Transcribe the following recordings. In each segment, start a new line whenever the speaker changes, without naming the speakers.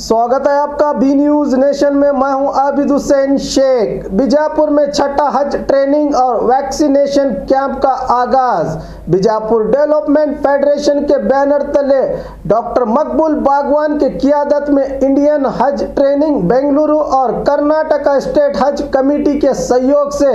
स्वागत है आपका बी न्यूज नेशन में। मैं हूं आबिद हुसैन शेख। बीजापुर में छठा हज ट्रेनिंग और वैक्सीनेशन कैंप का आगाज। बीजापुर डेवलपमेंट फेडरेशन के बैनर तले डॉक्टर मकबूल बागवान की क़ियादत में इंडियन हज ट्रेनिंग बेंगलुरु और कर्नाटका स्टेट हज कमेटी के सहयोग से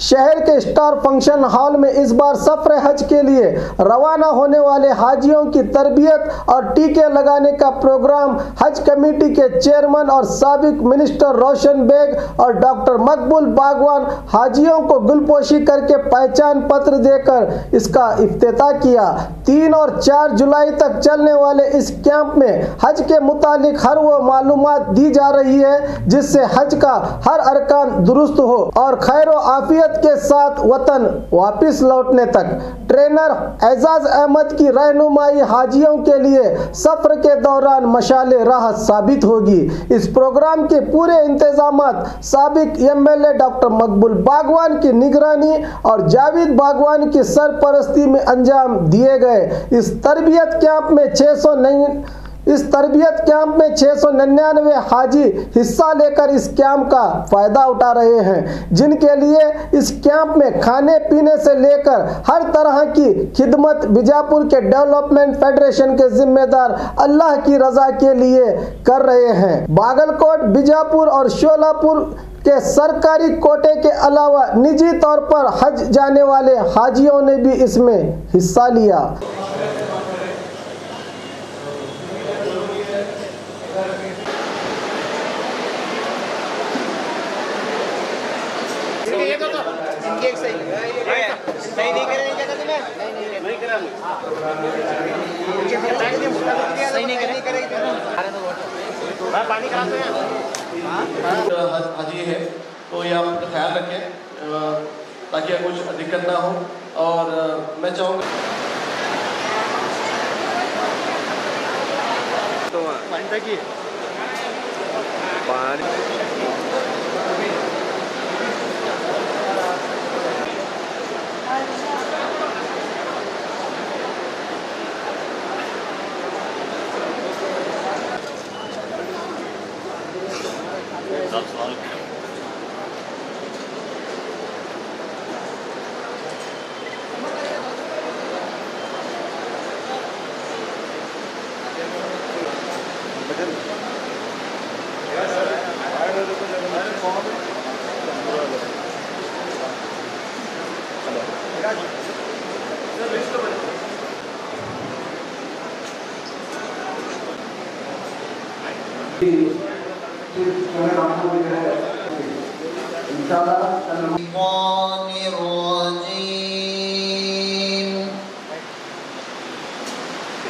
शहर के स्टार फंक्शन हॉल में इस बार सफर हज के लिए रवाना होने वाले हाजियों की तरबियत और टीके लगाने का प्रोग्राम हज कमेटी के चेयरमैन और साबिक मिनिस्टर रोशन बेग और डॉक्टर मकबूल बागवान हाजियों को गुलपोशी करके पहचान पत्र देकर इसका इफ्तिताह किया। 3 और 4 जुलाई तक चलने वाले इस कैंप में हज के मुतालिक हर वो मालूमात दी जा रही है जिससे हज का हर अरकान दुरुस्त हो और खैर आफियत के साथ वतन वापस लौटने तक। ट्रेनर एजाज अहमद की रहनुमाई हाजियों के लिए सफर के दौरान मशाले राहत साबित होगी। इस प्रोग्राम के पूरे इंतजामात साबिक एमएलए डॉक्टर मकबूल बागवान की निगरानी और जावेद बागवान की सरपरस्ती में अंजाम दिए गए। इस तरबियत कैंप में 699 हाजी हिस्सा लेकर इस कैंप का फायदा उठा रहे हैं, जिनके लिए इस कैंप में खाने पीने से लेकर हर तरह की खिदमत बीजापुर के डेवलपमेंट फेडरेशन के जिम्मेदार अल्लाह की रजा के लिए कर रहे हैं। बागलकोट, बीजापुर और शोलापुर के सरकारी कोटे के अलावा निजी तौर पर हज जाने वाले हाजियों ने भी इसमें हिस्सा लिया।
सही नहीं करेंगे क्या कहते हैं? नहीं करा सही नहीं करेंगे पानी कराते हैं।
हाजी है तो ये आप ख्याल रखें ताकि कुछ दिक्कत ना हो। और मैं चाहूँगा
तो पानी तक ही पानी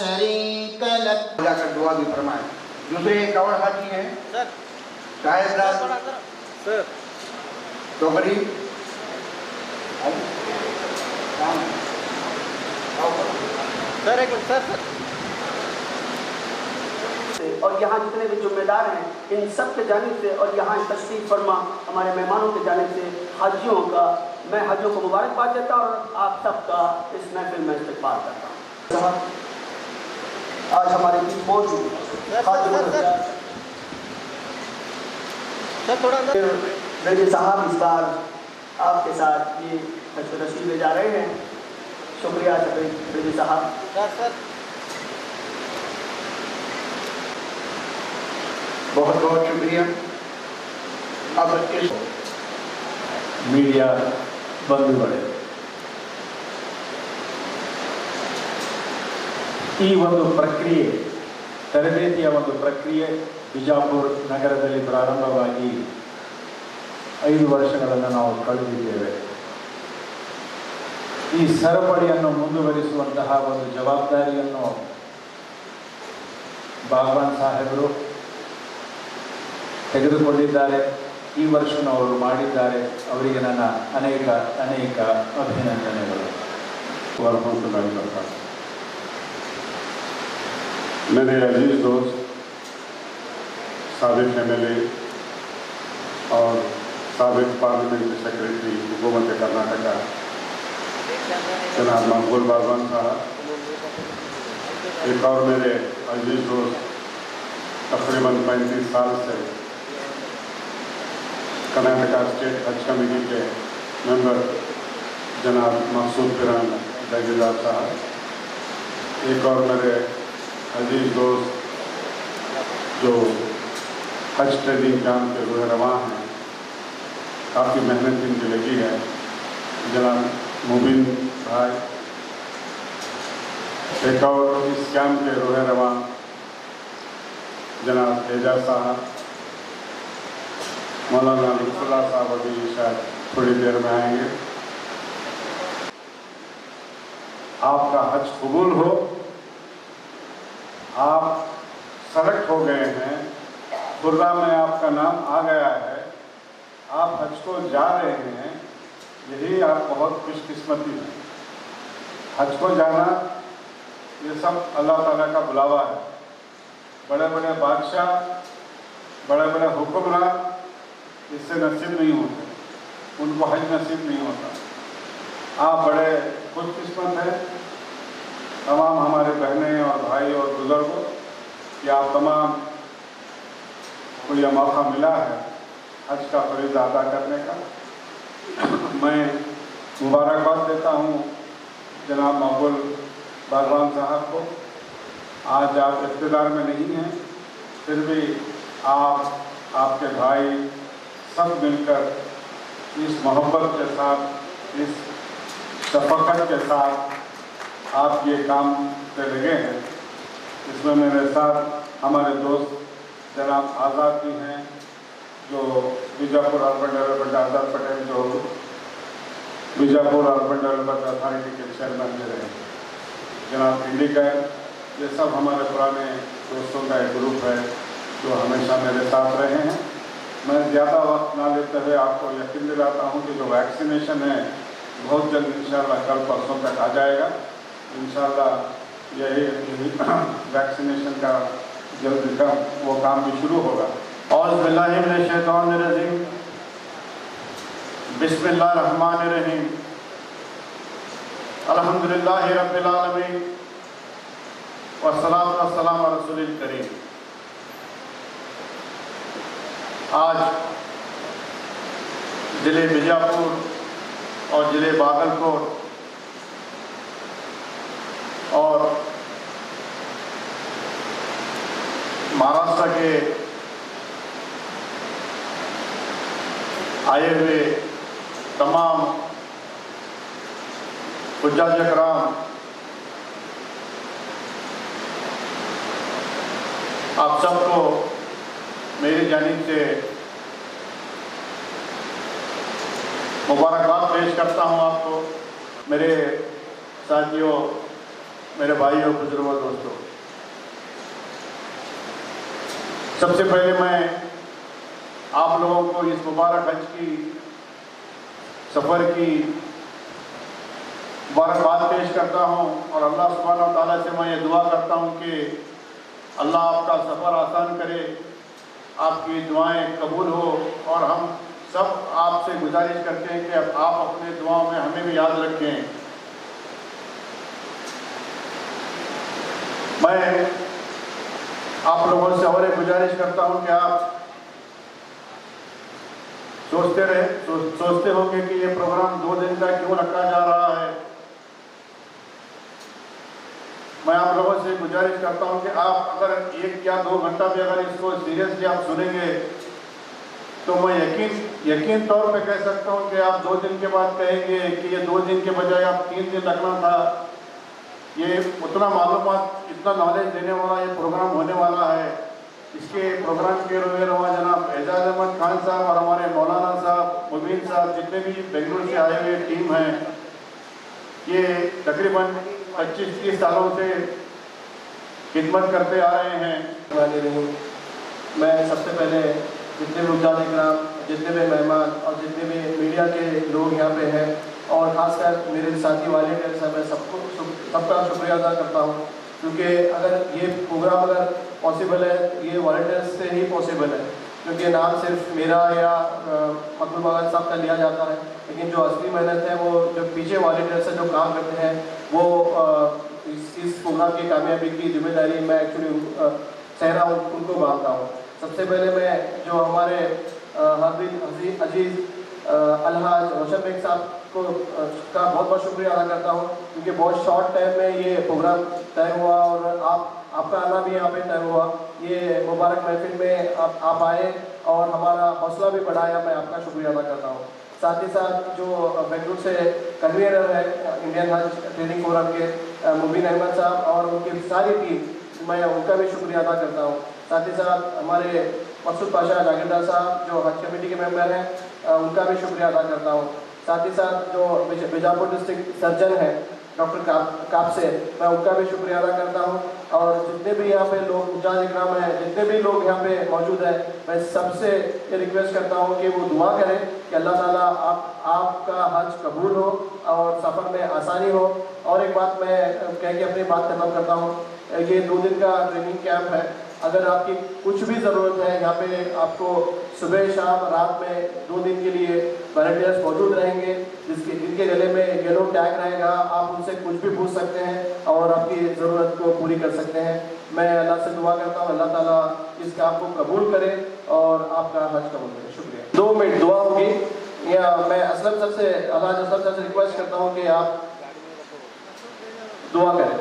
शरीक लक।
जाकर दुआ भी फरमाए। दूसरे एक और हाथी हैं शायद तो बड़ी
सर एक मिनट सर
और यहाँ जितने भी जिम्मेदार हैं इन सब के जानिब से और यहाँ तशरीफ फरमा हमारे मेहमानों के जानिब से हाजियों का मैं हाजियों को मुबारकबाद देता हूँ और आप सबका इस महफिल में इस्तकबाल करता हूँ। आज हमारे बीच मौजूद
सर थोड़ा
मेरे साहब इस बार आपके साथ ये तशरीफ ले जा रहे हैं। शुक्रिया मेरे साहब।
सर
बहुत बहुत शुक्रिया। अब इस
ಮೀಡಿಯಾ ಬಂಧುಗಳೇ, ಈ ಒಂದು ಪ್ರಕ್ರಿಯೆ, ತರಬೇತಿಯ ಒಂದು ಪ್ರಕ್ರಿಯೆ ಬಿಜಾಪುರ ನಗರದಲ್ಲಿ ಪ್ರಾರಂಭವಾಗಿ 5 ವರ್ಷಗಳನ್ನು ನಾವು ಕಳೆದಿದ್ದೇವೆ. ಈ ಸರಪಳಿಯನ್ನು ಮುಂದುವರಿಸುವಂತಹ ಒಂದು ಜವಾಬ್ದಾರಿಯನ್ನು ಬಾಗ್ವಾನ್ ಸಾಹೇಬರು ತೆಗೆದುಕೊಂಡಿದ್ದಾರೆ. ಈ ವರ್ಷನೂ ಅವರು ಮಾಡಿದ್ದಾರೆ. ಅವರಿಗೆ ನನ್ನ ಅನೇಕ ಅಭಿನಂದನೆಗಳು.
मेरे अजीज दोस्त, साबिक MLA और साबिक पार्लियामेंट्री सेक्रेटरी हुकूमत कर्नाटका जनाब मकबूल बागवान साहब, एक और मेरे अजीज दोस्त तकरीबन 35 साल से कर्नाटका स्टेट हज कमेटी के मेंबर जनाब मकसूद फिरान जगीदार साहब, एक और मेरे अजीज दोस्त जो हज ट्रेनिंग कैंप के रूह रवां हैं, काफ़ी मेहनत इनकी लगी है, जनाब मुबिन भाई, एक और इस कैंप के रूह रवां जनाब एजाज साहब, मौलाना लुत्फुल्लाह साहब अभी शायद थोड़ी देर में आएंगे। आपका हज कबूल हो। आप सेलेक्ट हो गए हैं, खुर्रा में आपका नाम आ गया है, आप हज को जा रहे हैं, यही आप बहुत खुशकिस्मती हैं। हज को जाना ये सब अल्लाह ताला का बुलावा है। बड़े बड़े बादशाह, बड़े बड़े हुक्मरान इससे नसीब नहीं होते, उनको हज नसीब नहीं होता। आप बड़े खुशकिस्मत हैं, तमाम हमारे बहनें और भाई और बुजुर्गों, कि आप तमाम को यह मौका मिला है हज का फरीज़ा अदा करने का। मैं मुबारकबाद देता हूँ जनाब मकबूल बागवान साहब को। आज आप इक़्तिदार में नहीं हैं, फिर भी आप, आपके भाई सब मिलकर इस मोहब्बत के साथ, इस शफ़क़त के साथ आप ये काम पे लगे हैं। इसमें मेरे साथ हमारे दोस्त जनाब आज़ाद भी हैं, जो बीजापुर अर्बन डेवलपमेंट, आज़ाद पटेल जो बीजापुर अर्बन डेवलपमेंट अथॉरिटी के चेयरमैन भी रहे, जनाब इंडिकर, ये सब हमारे पुराने दोस्तों का एक ग्रुप है जो हमेशा मेरे साथ रहे हैं। मैं ज़्यादा वक्त ना लेते हुए आपको यकीन दिलाता हूँ कि जो वैक्सीनेशन है बहुत जल्द इंशाल्लाह कल परसों तक आ जाएगा। इंशाल्लाह यही वैक्सीनेशन का जल्द वो काम भी शुरू होगा। औज़ुबिल्लाहिमिनश्शैतानिर्रजीम, बिस्मिल्लाहिर्रहमानिर्रहीम, अल्हम्दुलिल्लाहि रब्बिल आलमीन, वस्सलातु वस्सलामु अला रसूलिल करीम। आज ज़िले बीजापुर और ज़िले बागलकोट और महाराष्ट्र के आए हुए तमाम हुज्जाज इकराम, आप सबको मेरी जानिब से मुबारकबाद पेश करता हूँ। आपको, मेरे साथियों, मेरे भाइयों, बुजुर्गों, दोस्तों, सबसे पहले मैं आप लोगों को इस मुबारक हज की सफ़र की मुबारकबाद पेश करता हूँ और अल्लाह सुब्हानहू व तआला से मैं ये दुआ करता हूँ कि अल्लाह आपका सफ़र आसान करे, आपकी दुआएं कबूल हो। और हम सब आपसे गुजारिश करते हैं कि अब आप अपने दुआओं में हमें भी याद रखें। मैं आप लोगों से और एक गुजारिश करता हूँ कि आप सोचते होंगे कि ये प्रोग्राम 2 दिन का क्यों रखा जा रहा है। मैं आप लोगों से गुजारिश करता हूं कि आप अगर 1 या 2 घंटा भी अगर इसको सीरियसली आप सुनेंगे तो मैं यकीन तौर पे कह सकता हूं कि आप 2 दिन के बाद कहेंगे कि ये 2 दिन के बजाय आप 3 दिन रखना था। ये उतना मालूमात, इतना नॉलेज देने वाला ये प्रोग्राम होने वाला है। इसके प्रोग्राम के रुआ जनाब एजाज अहमद खान साहब और हमारे मौलाना साहब, मुबीन साहब, जितने भी बेंगलुरु से आए हुए टीम हैं, ये तकरीबन 25-30 सालों से खिदमत करते आ रहे हैं।
मैं सबसे पहले जितने भी उजाले कराम, जितने भी मेहमान और जितने भी मीडिया के लोग यहाँ पे हैं और ख़ासकर मेरे साथी वॉलंटियर्स हैं, मैं सबका शुक्रिया अदा करता हूँ, क्योंकि अगर ये प्रोग्राम अगर पॉसिबल है ये वॉलंटियर्स से ही पॉसिबल है, क्योंकि नाम सिर्फ मेरा या मकबूल बागत साहब का लिया जाता है, लेकिन जो असली मेहनत है वो जो पीछे वॉलंटियर्स से जो काम करते हैं वो इस प्रोग्राम की कामयाबी की जिम्मेदारी मैं एक्चुअली सहरा उनको मानता हूँ। सबसे पहले मैं जो हमारे अजीज़ अलहाज रोशन बेग साहब को का बहुत बहुत शुक्रिया अदा करता हूँ, क्योंकि बहुत शॉर्ट टाइम में ये प्रोग्राम तय हुआ और आपका आना भी यहाँ पे तय हुआ। ये मुबारक महफिल में आप आए और हमारा हौसला भी बढ़ाया, मैं आपका शुक्रिया अदा करता हूँ। साथ ही साथ जो बेंगलुरु से कन्वीनर है इंडियन हज ट्रेनिंग फोरम के मुबीन अहमद साहब और उनकी सारी टीम, मैं उनका भी शुक्रिया अदा करता हूँ। साथ ही साथ हमारे मकसूद पाशा जागीरदार साहब जो हज कमेटी के मेंबर हैं, उनका भी शुक्रिया अदा करता हूँ। साथ ही साथ जो बीजापुर डिस्ट्रिक्ट सर्जन है डॉक्टर कापसे, मैं उनका भी शुक्रिया अदा करता हूँ। और जितने भी यहाँ पे लोग उजाज इकराम हैं, जितने भी लोग यहाँ पे मौजूद हैं, मैं सबसे ये रिक्वेस्ट करता हूँ कि वो दुआ करें कि अल्लाह ताला आपका हज कबूल हो और सफ़र में आसानी हो। और एक बात मैं कह के अपनी बात खत्म करता हूँ, ये 2 दिन का ट्रेनिंग कैंप है। अगर आपकी कुछ भी ज़रूरत है यहाँ पे, आपको सुबह शाम रात में 2 दिन के लिए वॉलंटियर्स मौजूद रहेंगे, जिनके गले में येलो टैग रहेगा। आप उनसे कुछ भी पूछ सकते हैं और आपकी ज़रूरत को पूरी कर सकते हैं। मैं अल्लाह से दुआ करता हूँ अल्लाह ताला इस काम को कबूल करे और आपका हज कबूल करे। शुक्रिया। 2 मिनट दुआ होगी। या मैं असलम सर से, अल्लाह असलम सर से रिक्वेस्ट करता हूँ कि आप दुआ करें।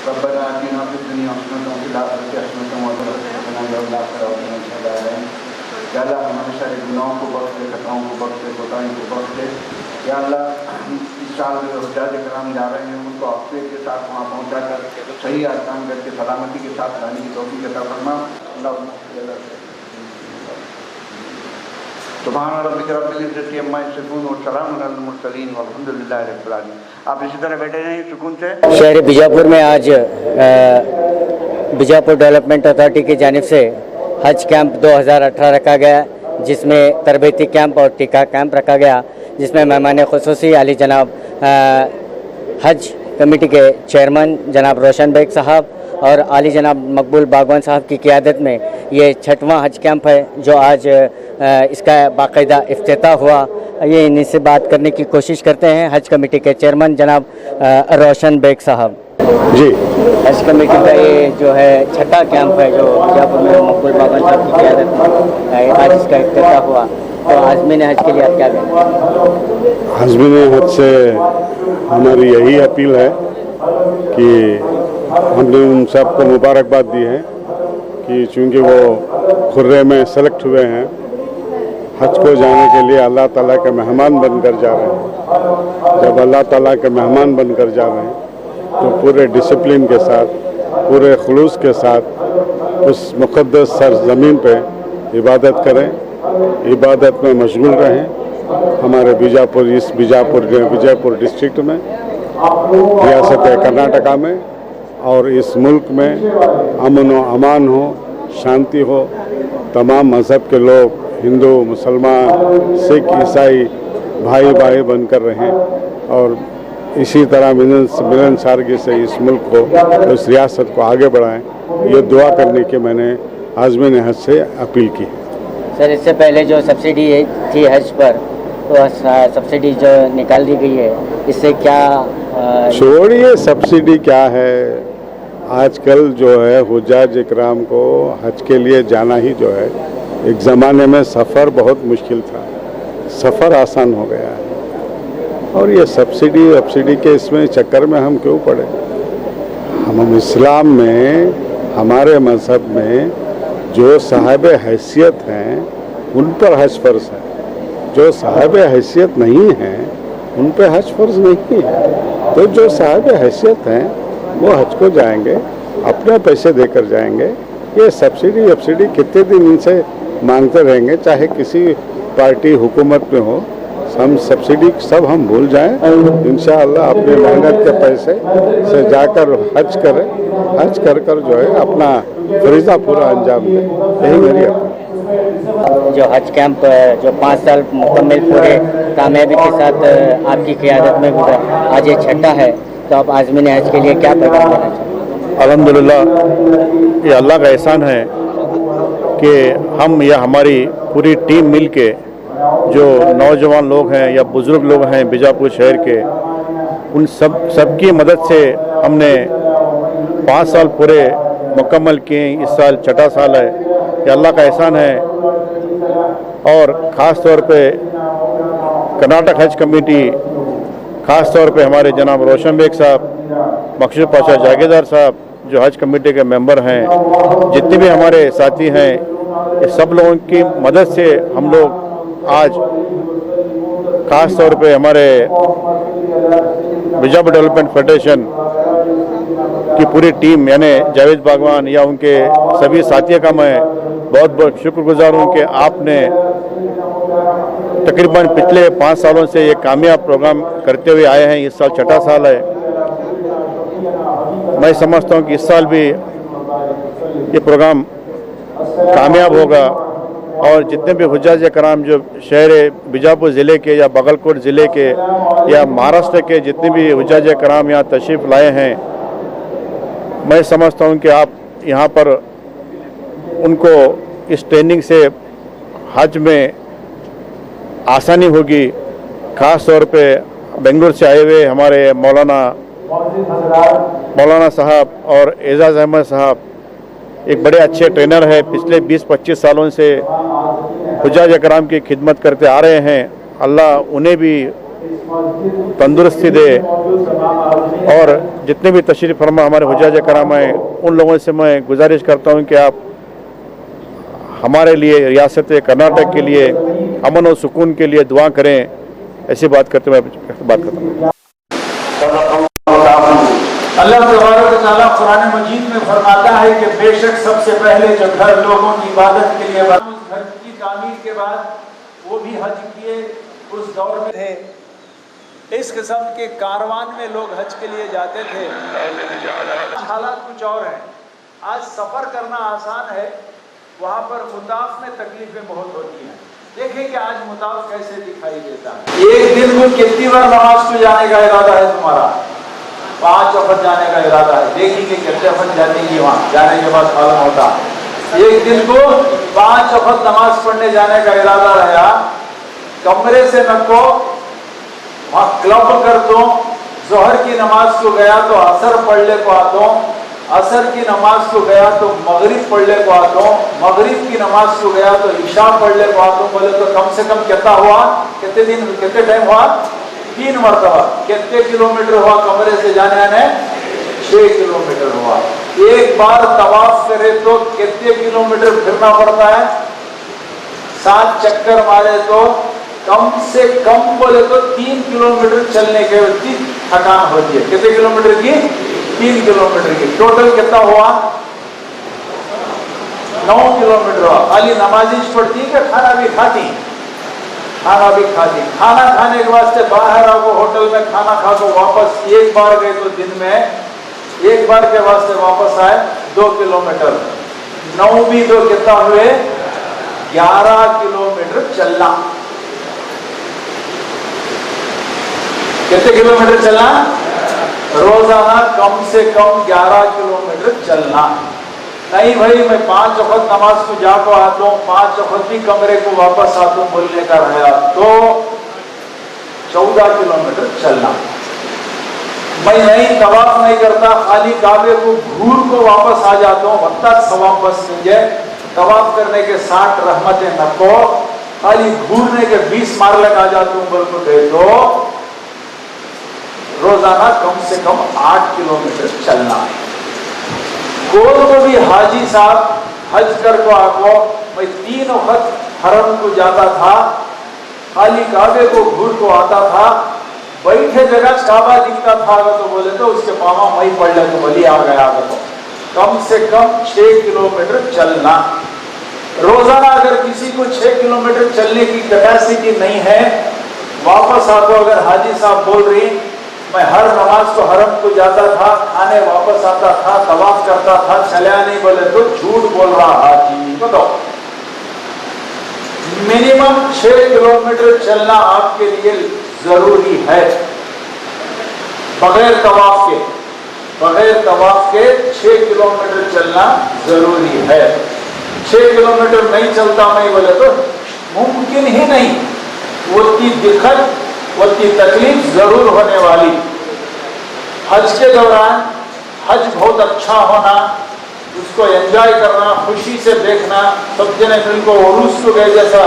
रब्बना आतिना फिद दुनिया हसनतन व फिल आखिरति हसनतन व क़िना अज़ाबन्नार। या अल्लाह हमारे सारे गुनाहों को बख्श दे, खताओं को बख्श दे, कोताहियों को बख्श दे। या अल्लाह इस साल जो हुज्जाज किराम जा रहे हैं उनको आफियत के साथ वहाँ पहुँचा कर सही आराम करके सलामती के साथ लाने की तौफीक अता फरमा। सुभान रब्बिक रब्बिल इज़्ज़ति अम्मा यसिफून व सलामुन अलल मुरसलीन वल्हम्दुलिल्लाहि रब्बिल आलमीन। आप इसी तरह बैठे रहें सुकून से।
शहर बीजापुर में आज बीजापुर डेवलपमेंट अथॉरिटी की जानिब से हज कैंप 2018 रखा गया, जिसमें तरबेती कैंप और टीका कैंप रखा गया, जिसमें मेहमान खुसूसी आली जनाब हज कमेटी के चेयरमैन जनाब रोशन बेग साहब और आली जनाब मकबूल बागवान साहब की क़ियादत में ये 6वां हज कैंप है जो आज इसका बाकायदा इफ्तिताह हुआ। ये इन्हीं से बात करने की कोशिश करते हैं हज कमेटी के चेयरमैन जनाब रोशन बेग साहब।
जी,
हज कमेटी का ये जो है 6वां कैंप है जो बीजापुर में मकबूल बागवान साहब की क़ियादत में आज इसका इफ्तिताह हुआ। तो आज़मीन हज के लिए आप क्या कहेंगे?
आज़मीन हज से हमारी यही अपील है कि हमने उन सब को मुबारकबाद दी है कि चूँकि वो खुर्रे में सेलेक्ट हुए हैं, हज को जाने के लिए अल्लाह ताला के मेहमान बनकर जा रहे हैं। जब अल्लाह ताला के मेहमान बनकर जा रहे हैं तो पूरे डिसिप्लिन के साथ, पूरे खुलूस के साथ उस मुक़द्दस सरज़मीन पे इबादत करें, इबादत में मशगूल रहें। हमारे विजयपुर डिस्ट्रिक्ट में, रियासत कर्नाटका में और इस मुल्क में अमन व अमान हो, शांति हो, तमाम मज़हब के लोग हिंदू, मुसलमान, सिख, ईसाई भाई भाई बनकर रहें और इसी तरह मिलनसारगी से इस मुल्क को, इस रियासत को आगे बढ़ाएं। ये दुआ करने की मैंने आज़मीन हज से अपील की।
सर, इससे पहले जो सब्सिडी थी हज पर, तो सब्सिडी जो निकाल दी गई है, इससे क्या
छोड़िए सब्सिडी क्या है। आजकल जो है हुज्जाज इकराम को हज के लिए जाना ही जो है, एक ज़माने में सफ़र बहुत मुश्किल था, सफ़र आसान हो गया है। और ये सब्सिडी के इसमें चक्कर में हम क्यों पड़े। हम इस्लाम में, हमारे मज़हब में जो साहिब हैसियत हैं उन पर हज फ़र्ज़ है, जो साहिब हैसियत नहीं हैं उन पर हज फ़र्ज़ नहीं है। तो जो साहिब हैसियत हैं वो हज को जाएंगे, अपने पैसे देकर जाएंगे। ये सब्सिडी कितने दिन इनसे मांगते रहेंगे, चाहे किसी पार्टी हुकूमत में हो। हम सब्सिडी सब हम भूल जाएं, इंशाअल्लाह अपनी मेहनत के पैसे से जाकर हज करें, हज कर कर जो है अपना फरीज़ा पूरा अंजाम दें। यही मेरी अपील।
जो हज कैंप जो 5 साल मुकम्मल पूरे कामयाबी के साथ आपकी क़ियादत में गुजरा, आज ये छठा है, तो आप आज़मीन हज के लिए क्या पैगाम देना चाहेंगे?
अल्हम्दुलिल्लाह, ये अल्लाह का एहसान है कि हम या हमारी पूरी टीम मिल के, जो नौजवान लोग हैं या बुज़ुर्ग लोग हैं बीजापुर शहर के, उन सबकी मदद से हमने 5 साल पूरे मुकम्मल किए। इस साल छठा साल है। ये अल्लाह का एहसान है। और ख़ास तौर पे कर्नाटक हज कमेटी, ख़ास तौर पे हमारे जनाब रोशन बेग साहब, मकसूद पाशा जागीरदार साहब जो हज कमेटी के मेंबर हैं, जितने भी हमारे साथी हैं, ये सब लोगों की मदद से हम लोग आज ख़ास तौर पे हमारे बीजापुर डेवलपमेंट फेडरेशन की पूरी टीम, यानी जावेद बागवान या उनके सभी साथियों का मैं बहुत बहुत शुक्रगुजार हूँ कि आपने तकरीबन पिछले 5 सालों से ये कामयाब प्रोग्राम करते हुए आए हैं। इस साल छठा साल है। मैं समझता हूँ कि इस साल भी ये प्रोग्राम कामयाब होगा और जितने भी हुज्जाज कराम जो शहर बीजापुर ज़िले के या बगलकोट ज़िले के या महाराष्ट्र के जितने भी हुज्जाज कराम यहाँ तशरीफ़ लाए हैं, मैं समझता हूँ कि आप यहाँ पर उनको इस ट्रेनिंग से हज में आसानी होगी। ख़ास तौर पे बेंगलुरु से आए हुए हमारे मौलाना साहब और एजाज़ अहमद साहब एक बड़े अच्छे ट्रेनर है, पिछले 20-25 सालों से हुज्जाज कराम की खिदमत करते आ रहे हैं। अल्लाह उन्हें भी तंदुरुस्ती दे और जितने भी तशरीफ़ फरमा हमारे हुज्जाज कराम हैं, उन लोगों से मैं गुजारिश करता हूं कि आप हमारे लिए, रियासत कर्नाटक के लिए अमन और सुकून के लिए दुआ करें। ऐसी बात करते हुए बात करता हूँ। अल्लाह तबारक व तआला कुरान मजीद में फरमाता है कि बेशक सबसे पहले जो घर लोगों की इबादत के लिए बना, उस घर की तामीर के बाद वो भी हज किए। उस दौर में थे, इस किस्म के कारवान में लोग हज के लिए जाते थे। हालात कुछ और हैं। आज सफ़र करना आसान है, वहाँ पर मुताफ में तकलीफें बहुत होती हैं। देखें कि आज मुताफ कैसे दिखाई देता है। एक दिन को कितनी बार नमाज को जाने का इरादा है तुम्हारा? 5 वक्त जाने का इरादा है। देखिए कितने वक्त जाएंगी, वहाँ जाने के बाद मालूम होता। एक दिन को 5 वक्त नमाज पढ़ने जाने का इरादा रहा, कमरे से न को वहाँ क्लब कर दो। जोहर की नमाज को गया तो असर पढ़ ले को आता हूँ, असर की नमाज को गया तो मगरिब पढ़ ले को आता हूँ, मगरिब की नमाज को गया तो इशा पढ़ ले को आता हूँ। बोले तो कम से कम कितना हुआ, कितने दिन, कितने टाइम हुआ? 3 मरतबा। कितने किलोमीटर हुआ कमरे से जाने आने? 6 किलोमीटर हुआ। एक बार तवाफ करे तो कितने किलोमीटर फिरना पड़ता है? 7 चक्कर मारे तो कम से कम बोले तो 3 किलोमीटर चलने के बाद थकान होती है। कितने किलोमीटर की? 3 किलोमीटर की। टोटल कितना हुआ? 9 किलोमीटर हुआ। खाली नमाजी पढ़ती कि खाना भी खाती? खाना भी खाती। खाना खाने के वास्ते बाहर आओ, होटल में खाना खा को वापस एक बार गए तो दिन में एक बार के वास्ते वापस आए 2 किलोमीटर। 9 भी तो कितना हुए 11 किलोमीटर चलना। कितने किलोमीटर चलना? रोजाना कम से कम 11 किलोमीटर चलना। नहीं भाई मैं 5 वक्त नमाज को जाको आता हूँ, 5 वक्त भी कमरे को वापस आता हूँ बोलने का रहा तो 14 किलोमीटर चलना। मैं नहीं तवाफ नहीं करता, खाली काबे को घूर को वापस आ जाता हूँ, वक्त सवाब बस मुझे तवाफ करने के 60 रहमतें न को, खाली घूरने के 20 मार लगा जाता हूँ बोल को दे दो। रोजाना कम से कम 8 किलोमीटर चलना। कोल को भी हाजी साहब हज कर को आको, मैं 3 वक्त हरम को जाता था, खाली काबे को घूर को आता था, बैठे जगह काबा दिखता था तो बोले तो उसके पामा मई पड़ ले तो बोली आ गया तो कम से कम 6 किलोमीटर चलना। रोजाना अगर किसी को 6 किलोमीटर चलने की कैपेसिटी नहीं है, वापस आको अगर हाजी साहब बोल रही मैं हर नमाज को हरम को जाता था, खाने वापस आता था, तवाफ करता था, चला नहीं बोले तो झूठ बोल रहा हाजी। बताओ मिनिमम 6 किलोमीटर चलना आपके लिए जरूरी है, बगैर तवाफ के 6 किलोमीटर चलना जरूरी है। 6 किलोमीटर नहीं चलता मैं बोले तो मुमकिन ही नहीं, उतनी दिक्कत उतनी तकलीफ जरूर होने वाली। हज के दौरान हज बहुत अच्छा होना, उसको एंजॉय करना, खुशी से देखना, सब जने फिर को उर्स को गए जैसा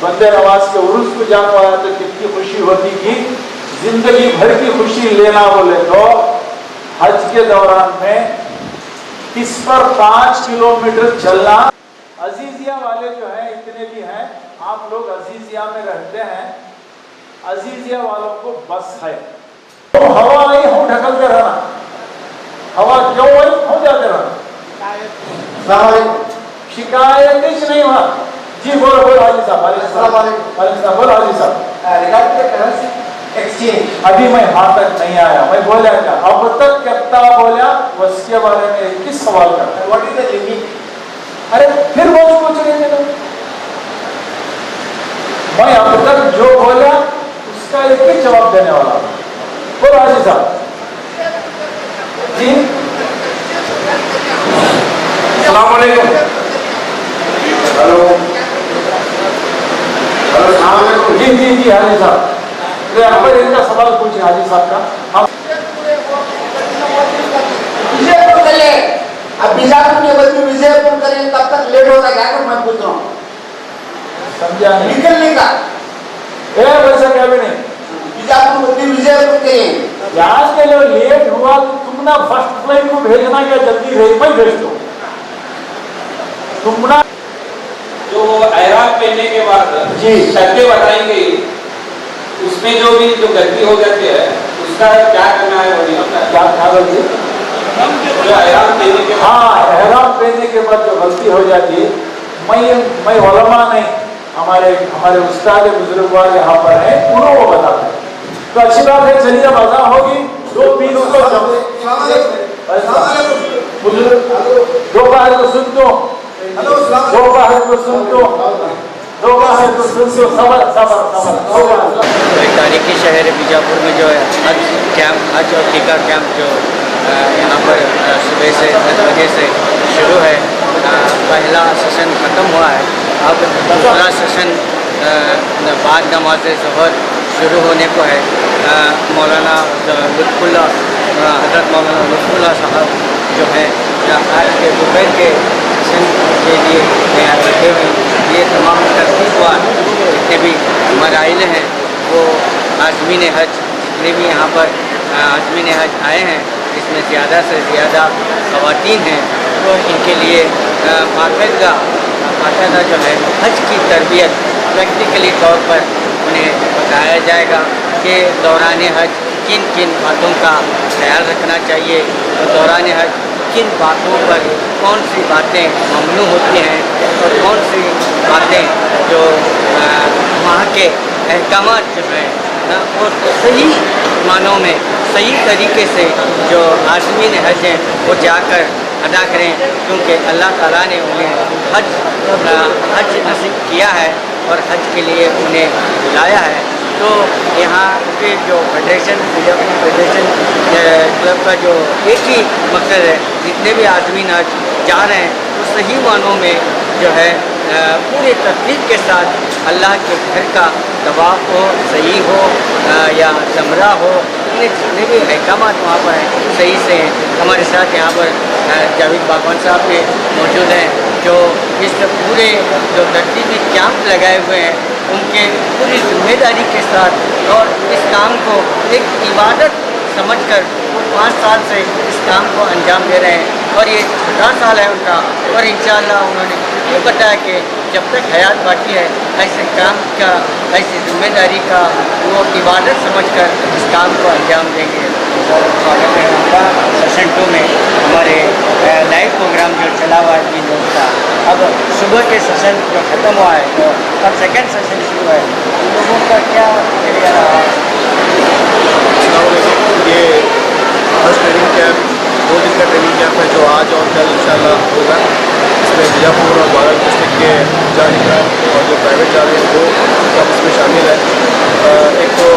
बंदे नवाज के उर्स को जाना आया तो कितनी खुशी होती कि जिंदगी भर की खुशी लेना बोले तो हज के दौरान में इस पर 5 किलोमीटर चलना। अजीजिया वाले जो हैं इतने भी हैं, आप लोग अजीजिया में रहते हैं, अजीजिया वालों को बस है तो हवा नहीं हो ढकलते रहना, हवा क्यों वही हो जाते रहना, शिकायत कुछ नहीं हुआ। जी बोलो बोलो हाजी साहब, बोलो हाजी साहब। एक्सचेंज अभी मैं वहां तक नहीं आया, मैं बोला क्या अब तक कितना बोला उसके बारे में किस सवाल करता है, व्हाट इज द लिमिट? अरे फिर वो पूछ रहे थे, मैं अब तक जो बोला उसका एक ही जवाब देने वाला हूं। बोलो हाजी साहब। जी अस्सलाम वालेकुम। हेलो हेलो अस्सलाम वालेकुम। जी जी जी हाजी साहब, अकबर इनका सवाल पूछे हाजी साहब का।
विजयपुर करिए, अब बीजापुर के बदले विजयपुर करें तब तक लेट होता क्या करूं मैं पूछ रहा हूँ,
समझा नहीं
निकलने का
वैसा क्या भी नहीं।
बीजापुर बदले विजयपुर करें,
जहाज के लिए लेट हुआ तो तुम ना फर्स्ट फ्लाइट को भेजना क्या जल्दी मैं भेज दो तुम ना।
जो एहराम पहनने के बाद
जी
शर्तें बताई गई, उसमें जो गलती हो जाती है उसका क्या करना है,
क्या ख्याल रखिए।
जो एहराम पहनने के
हाँ, एहराम पहनने के बाद जो गलती हो जाती है, मैं उलमा नहीं, हमारे उस्ताद बुजुर्गवार यहाँ पर है, उन्होंने वो बताते हैं तो अच्छी बात है। चलिए अब अदा होगी, 2 पीरों को दोपहर को सुन दो, दोपहर को सुन दो, दोपहर को सुन दो, सबर सबर सबर।
एक तारीखी शहर बीजापुर में जो है हज कैंप, हज और टीका कैंप जो यहाँ पर सुबह से 10 बजे से शुरू है। पहला सेशन ख़त्म हुआ है, अब दूसरा सेशन बाद नमाज ज़ोहर शुरू होने को है। मौलाना लुत्फुल्ला, हज़रत मौलाना लुत्फुल्ला साहब जो है आज के दोपहर के सेशन के लिए तैयार रखे हुए हैं। ये तमाम तरतीबवार जितने भी मराइल हैं वो आज़मीन हज जितने भी यहाँ पर आज़मीन हज आए हैं, इसमें ज़्यादा से ज़्यादा ख़वातीन हैं, तो इनके लिए बाकायदा जो है हज की तरबियत प्रैक्टिकली तौर पर उन्हें बताया जाएगा कि दौरान हज किन किन बातों का ख्याल रखना चाहिए और दौरान हज किन बातों पर कौन सी बातें ममनू होती हैं और कौन सी बातें जो वहाँ के अहकामात जो है ना वो सही मानों में सही तरीके से जो आज़मीन हज हैं वो जाकर अदा करें, क्योंकि अल्लाह ताला ने उन्हें हज नसीब किया है और हज के लिए उन्हें बुलाया है। तो यहाँ के जो फेडरेशन बीजापुर फेडरेशन क्लब का जो एक ही मकसद है, जितने भी आदमीन आज जा रहे हैं वो सही मानों में जो है पूरे तरतीब के साथ अल्लाह के घर का तवाफ हो, सही हो या जमरा हो, इतने जितने भी अहकाम वहाँ पर हैं सही से हैं। हमारे साथ यहाँ पर जावेद बागवान साहब भी मौजूद हैं, जो इस पूरे जो तरतीबी कैंप लगाए हुए हैं उनके पूरी जिम्मेदारी के साथ और इस काम को एक इबादत समझकर वो 5 साल से इस काम को अंजाम दे रहे हैं और ये 6 साल है उनका। और इंशाअल्लाह उन्होंने ये बताया कि जब तक हयात बाकी है ऐसे काम का, ऐसी जिम्मेदारी का वो इबादत समझकर इस काम को अंजाम देंगे। और स्वागत है उनका सेशन 2 में हमारे लाइव प्रोग्राम जो चला हुआ है 3 दिन का। अब सुबह के सेशन जो ख़त्म हुआ है तो अब सेकेंड सेशन शुरू है, उन लोगों का क्या नज़रिया रहा?
ये फर्स्ट ट्रेनिंग कैंप 2 दिन का ट्रेनिंग कैंप है जो आज और कल इंशाल्लाह होगा। इसमें बीजापुर और बागल डिस्ट्रिक्ट के जाने और जो प्राइवेट जा रहे हैं वो सब इसमें शामिल है। एक तो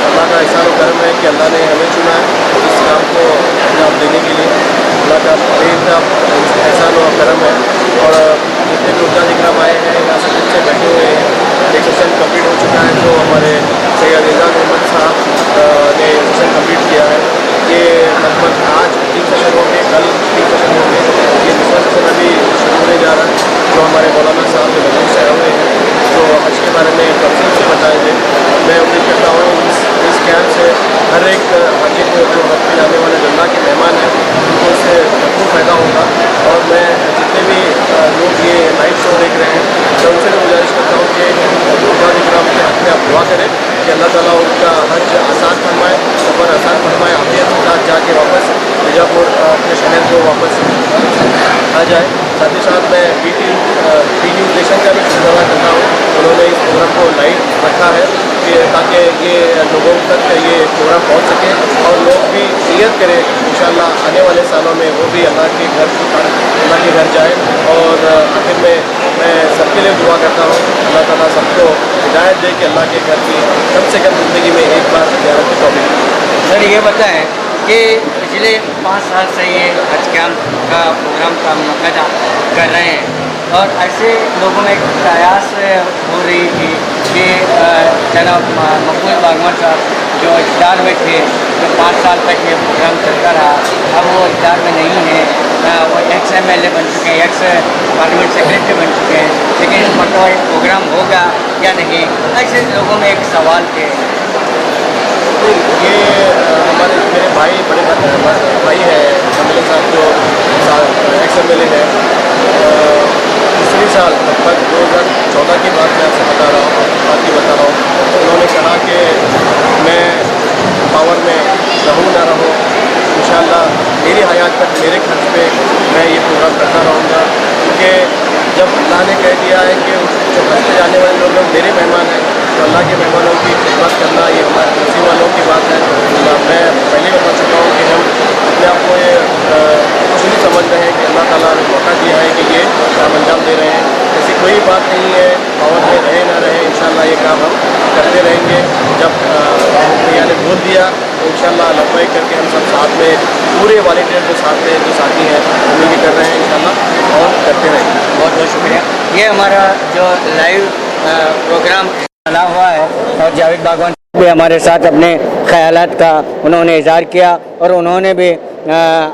अल्लाह का एहसान और करम है कि अल्लाह ने हमें चुना है इस काम को अंजाम देने के लिए। अल्लाह का बेहद एहसान और करम है। और जितने भी उद्यान इकराम आए हैं यहाँ से बच्चे बैठे हुए हैं। एक सेशन कंप्लीट हो चुका है जो हमारे सैयद एजाज अहमद साहब ने सेशन कंप्लीट किया है। ये लगभग आज 3 सेशन होंगे, कल 3 सेशन होंगे। ये दूसरा सेशन अभी शुरू होने जा रहा है जो हमारे मौलाना साहब जो मजलिस से आए हुए हैं जो हज के बारे में तफसील से बताएंगे। मैं उम्मीद करता हूँ इस कैंप से हर एक हाजी को जो हज में जाने वाले अल्लाह के मेहमान हैं उनको इससे भरपूर फ़ायदा होगा। और मैं जितने भी लोग ये लाइव शो देख रहे हैं मैं उनसे भी गुजारिश करता हूँ कि उद्यान इकराम के हक़ में आप दुआ करें कि अल्लाह ताला उनका हज आसान फरमाए, सफ़र आसान फरमाए, आफियत के साथ जाके वापस बीजापुर अपने शहर को वापस आ जाए। साथ ही साथ मैं बी न्यूज़ नेशन का भी शुक्रिया करता हूँ, उन्होंने इस प्रोग्राम को लाइव रखा है कि ताकि ये लोगों तक ये प्रोग्राम पहुँच सके और लोग भी नियत करें इंशाअल्लाह आने वाले सालों में वो भी अल्लाह के घर जाए। और आखिर में मैं सबके लिए दुआ करता हूँ अल्लाह ताला सबको हिदायत दे कि अल्लाह के घर की कम से कम ज़िंदगी में एक बार ज़ियारत की तौफीक।
सर ये बताएं कि पिछले 5 साल से ये हज कैंप का प्रोग्राम का मुनाक़दा कर रहे हैं और ऐसे लोगों में एक प्रयास हो रही थी कि जनाब मकबूल बागवान साहब जो इक़्तिदार में थे, जो 5 साल तक ये प्रोग्राम चलता रहा, अब वो इक़्तिदार में नहीं है, वो ex-MLA बन चुके हैं, पार्लियामेंट सेक्रेटरी बन चुके हैं, लेकिन इस मरतबा ये प्रोग्राम होगा या नहीं, ऐसे लोगों में एक सवाल थे।
ये हमारे मेरे भाई बड़े भाई है MLA साहब जो ex-MLA है। तीसरी साल लगभग 2014 की बात मैं आपसे बता रहा हूँ। उन्होंने कहा कि मैं पावर में रहूँ ना रहूँ इंशाअल्लाह मेरी हयात तक मेरे खर्च पे मैं ये प्रोग्राम करता रहूँगा, क्योंकि जब अल्लाह ने कह दिया है कि जो हज पे जाने वाले लोग मेरे मेहमान हैं तो अल्लाह के मेहमानों की खिदमत करना ये हमारे नसीब वालों की बात है। मैं पहले बता चुका हूँ कि हम अपने आप को ये कुछ नहीं समझ रहे हैं कि अल्लाह ताला ने मौका दिया है कि ये काम अंजाम दे रहे हैं। ऐसी कोई बात नहीं है, पावर में रहे ना रहे इंशाअल्लाह ये काम हम करते रहेंगे। जब भैया ने बोल दिया तो इंशाअल्लाह लब्बैक करके हम सब साथ में पूरे वॉलंटियर जो साथ में जो साथी हैं हम भी कर रहे हैं इंशाअल्लाह और करते रहेंगे।
बहुत बहुत शुक्रिया। ये हमारा जो लाइव प्रोग्राम चला हुआ है और जावेद बागवान भी हमारे साथ अपने ख्यालात का उन्होंने इज़हार किया और उन्होंने भी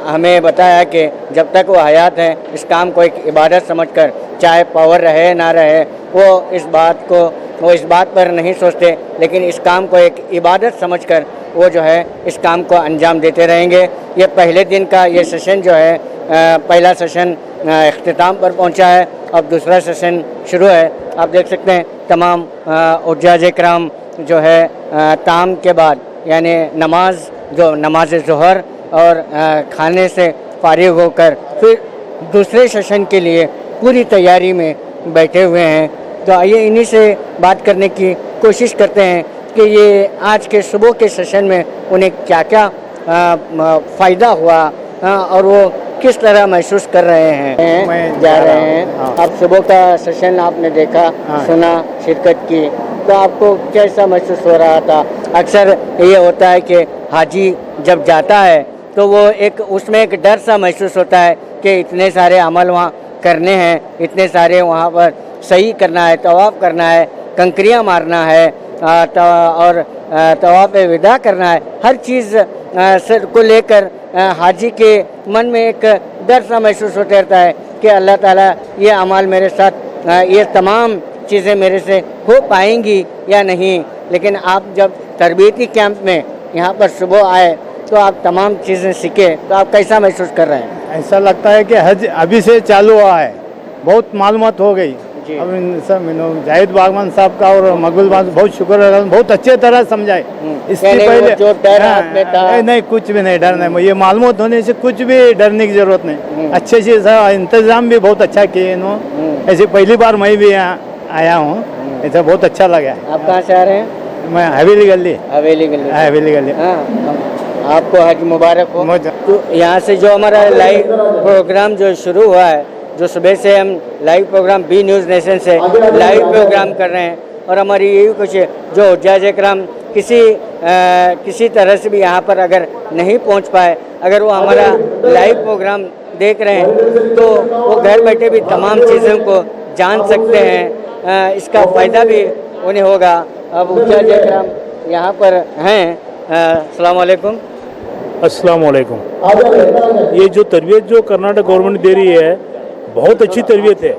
हमें बताया कि जब तक वो हयात हैं इस काम को एक इबादत समझकर, चाहे पावर रहे ना रहे, वो इस बात पर नहीं सोचते, लेकिन इस काम को एक इबादत समझकर वो जो है इस काम को अंजाम देते रहेंगे। ये पहले दिन का ये सेशन जो है पहला सेशन इख्तिताम पर पहुंचा है, अब दूसरा सेशन शुरू है। आप देख सकते हैं तमाम उज्जाज इकराम जो है ताम के बाद यानी नमाज ज़ोहर और खाने से फारिग होकर फिर दूसरे सेशन के लिए पूरी तैयारी में बैठे हुए हैं। तो आइए इन्हीं से बात करने की कोशिश करते हैं कि ये आज के सुबह के सेशन में उन्हें क्या क्या फ़ायदा हुआ और वो किस तरह महसूस कर रहे हैं?
मैं
जा रहे हैं। आप सुबह का सेशन आपने देखा, सुना, शिरकत की, तो आपको कैसा महसूस हो रहा था? अक्सर ये होता है कि हाजी जब जाता है तो वो एक उसमें एक डर सा महसूस होता है कि इतने सारे अमल वहाँ करने हैं, इतने सारे वहाँ पर सही करना है, तवाफ़ करना है, कंकरियाँ मारना है और तवाफ़ विदा करना है। हर चीज़ को लेकर हाजी के मन में एक डर सा महसूस होता रहता है कि अल्लाह ताला ये अमाल मेरे साथ, ये तमाम चीज़ें मेरे से हो पाएंगी या नहीं। लेकिन आप जब तरबियती कैंप में यहाँ पर सुबह आए तो आप तमाम चीज़ें सीखे, तो आप कैसा महसूस कर रहे हैं?
ऐसा लगता है कि हज अभी से चालू हुआ है, बहुत मालूमात हो गई। अब जाहिद बागवान साहब का और मकबूल बहुत शुक्र है, बहुत अच्छे तरह समझाए। इससे पहले
जो डर हाथ में था,
नहीं, कुछ भी नहीं डर नहीं, ये मालूमात होने से कुछ भी डरने की जरूरत नहीं। अच्छे से इंतजाम भी बहुत अच्छा किए इन्होंने। ऐसे पहली बार मैं भी यहाँ आया हूँ, ऐसा बहुत अच्छा लगा।
आप कहाँ से आ रहे हैं?
मैं हवेली गली।
हवेली गली।
हवेली गली।
आपको हज मुबारक हो। तो यहाँ से जो हमारा लाइव प्रोग्राम जो शुरू हुआ है, जो सुबह से हम live program B News Nation से लाइव प्रोग्राम कर रहे हैं, और हमारी यही कुछ जो हुज्जाज इकराम किसी तरह से भी यहाँ पर अगर नहीं पहुँच पाए, अगर वो हमारा लाइव प्रोग्राम देख रहे हैं तो वो घर बैठे भी तमाम चीज़ों को जान सकते हैं, इसका फ़ायदा भी उन्हें होगा। अब हुज्जाज इकराम यहाँ पर हैं। अस्सलाम वालेकुम।
अस्सलाम वालेकुम। ये जो तरबियत जो कर्नाटक गवर्नमेंट दे रही है, बहुत अच्छी तरबियत है,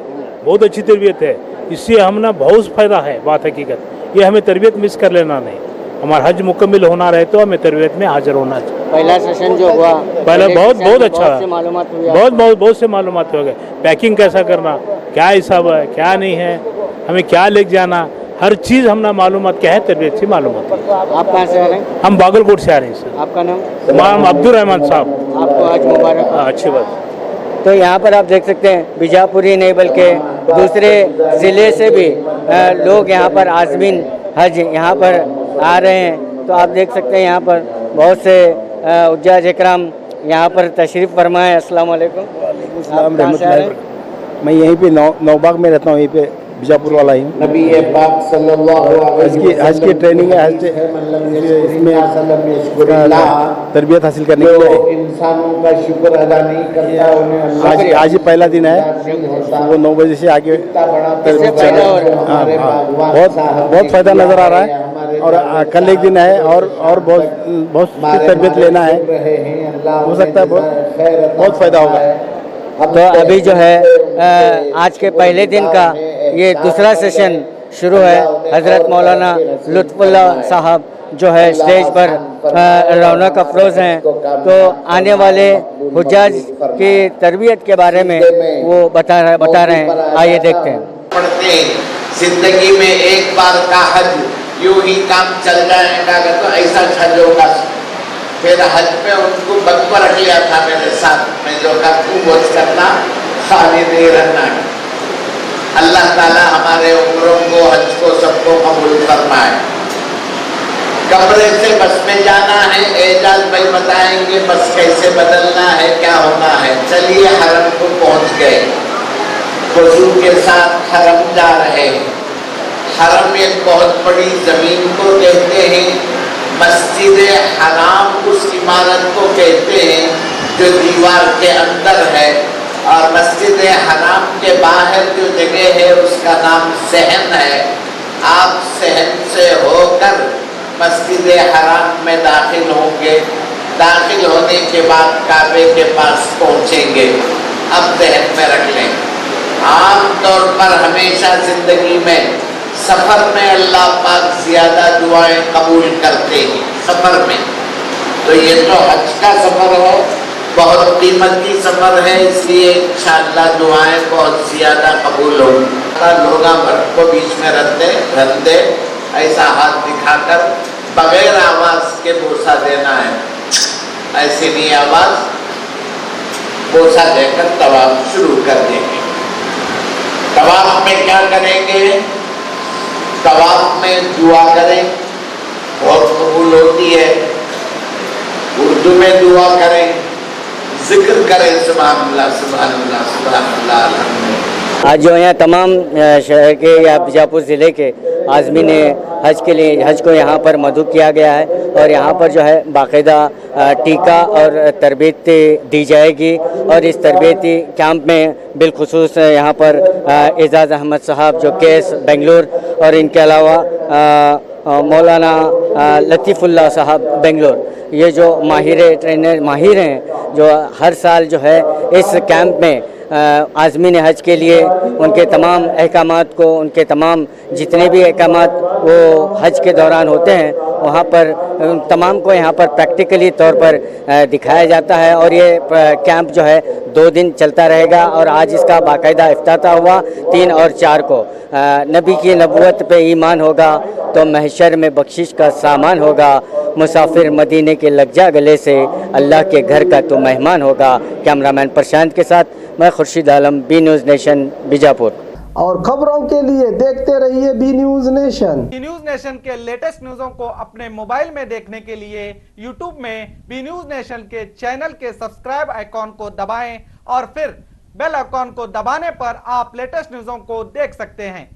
बहुत अच्छी तरबियत है। इससे हम ना बहुत फ़ायदा है। बात हकीकत ये, हमें तरबियत मिस कर लेना नहीं। हमारा हज मुकम्मल होना रहे तो हमें तरबियत में हाजिर होना चाहिए।
पहला सेशन जो हुआ,
पहला बहुत अच्छा, बहुत से मालूमात हो गए। पैकिंग कैसा करना, क्या हिसाब है, क्या नहीं है, हमें क्या लेके जाना, हर चीज़ हमने मालूमात क्या है, तरबियत से मालूमात।
आप कहाँ से आ रहे हैं?
हम बागलकोट से आ रहे हैं सर।
आपका नाम?
नाम अब्दुल रहमान साहब।
आपको आज मुबारक।
अच्छी बात।
तो यहाँ पर आप देख सकते हैं बीजापुर ही नहीं बल्कि दूसरे ज़िले से भी लोग यहाँ पर आज़मीन हज यहाँ पर आ रहे हैं। तो आप देख सकते हैं यहाँ पर बहुत से हुज्जाज इकराम यहाँ पर तशरीफ़ फरमाए। अस्सलाम वालेकुम।
मैं यहीं पे नौबाग में रहता हूँ, यहीं पे बीजापुर वाला ही।
नबी पाक सल्लल्लाहु अलैहि
हज की ट्रेनिंग है, इसमें तरबियत हासिल करने के लिए
इंसानों का शुक्र अदा नहीं करता।
आज ही पहला दिन है, वो 9 बजे से आगे बहुत फ़ायदा नज़र आ रहा है। और कल एक दिन है और बहुत तरबियत लेना है, हो सकता है बहुत फ़ायदा होगा।
तो अभी जो है आज के पहले दिन का ये दूसरा सेशन शुरू है। हज़रत मौलाना लुत्फ़ुल्लाह साहब जो है स्टेज पर रौनक अफरोज़ हैं, तो आने वाले हुज्जाज की तरबियत के बारे में वो बता रहे हैं। आइए देखते हैं।
पढ़ते हैं जिंदगी में एक बार का हज, यूं ही काम चल जाएगा तो ऐसा हज होगा। फिर हज पे उनको बकवा रख लिया था मेरे साथ में, जो का खूब बोझ करना, खाली नहीं रहना है। अल्लाह ताला हमारे उम्रों को, हज को, सबको कबूल फरमाए। कब्र से बस में जाना है, एजाज भाई बताएंगे बस कैसे बदलना है, क्या होना है। चलिए हरम को पहुंच गए, वजू के साथ हरम जा रहे हैं। हरम एक बहुत बड़ी जमीन को कहते हैं। मस्जिद हराम उस इमारत को कहते हैं जो दीवार के अंदर है, और मस्जिद हराम के बाहर जो जगह है उसका नाम सहन है। आप सहन से होकर मस्जिद हराम में दाखिल होंगे। दाखिल होने के बाद काबे के पास पहुंचेंगे। अब जहन में रख लें, आम तौर पर हमेशा जिंदगी में सफर में अल्लाह पाक ज्यादा दुआएं कबूल करते हैं। सफर में तो ये तो हज का सफर है, बहुत कीमती सफर है, इसलिए इंशाअल्लाह दुआएं बहुत ज्यादा कबूल होंगी। लोग को बीच में रख दे, ऐसा हाथ दिखाकर बगैर आवाज के बोसा देना है। ऐसी नहीं आवाज, बोसा देकर तवाफ शुरू कर देंगे। तवाफ में क्या करेंगे? तवाफ में दुआ करें, बहुत कबूल होती है। उर्दू में दुआ करें, जिक्र करें सुभान अल्लाह सुभान अल्लाह सुभान अल्लाह अल्हम्दुलिल्लाह।
आज जो है तमाम शहर के या बीजापुर ज़िले के आज़मी ने हज के लिए हज को यहाँ पर मदऊ किया गया है और यहाँ पर जो है बाकायदा टीका और तरबियत दी जाएगी और इस तरबियती कैंप में बिलखुसूस यहाँ पर एजाज़ अहमद साहब जो केस बेंगलोर और इनके अलावा मौलाना लतीफ़ुल्लाह साहब बेंगलोर, ये जो माहिर हैं जो हर साल जो है इस कैंप में आज़मीन हज के लिए उनके तमाम अहकामात को, उनके तमाम जितने भी अहकामात वो हज के दौरान होते हैं वहाँ पर उन तमाम को यहाँ पर प्रैक्टिकली तौर पर दिखाया जाता है और ये कैंप जो है 2 दिन चलता रहेगा और आज इसका बाकायदा इफ्तिताह हुआ 3 और 4 को। नबी की नबूवत पे ईमान होगा तो महशर में बख्शिश का सामान होगा, मुसाफिर मदीने के लग जा गले से अल्लाह के घर का तो मेहमान होगा। कैमरामैन प्रशांत के साथ मैं Khurshid Alam, B News Nation Bijapur.
और खबरों के लिए देखते रहिए B News Nation.
B News Nation के लेटेस्ट न्यूज़ों को अपने मोबाइल में देखने के लिए यूट्यूब में बी न्यूज़ नेशन के चैनल के सब्सक्राइब आइकॉन को दबाएं और फिर बेल आइकॉन को दबाने पर आप लेटेस्ट न्यूज़ों को देख सकते हैं।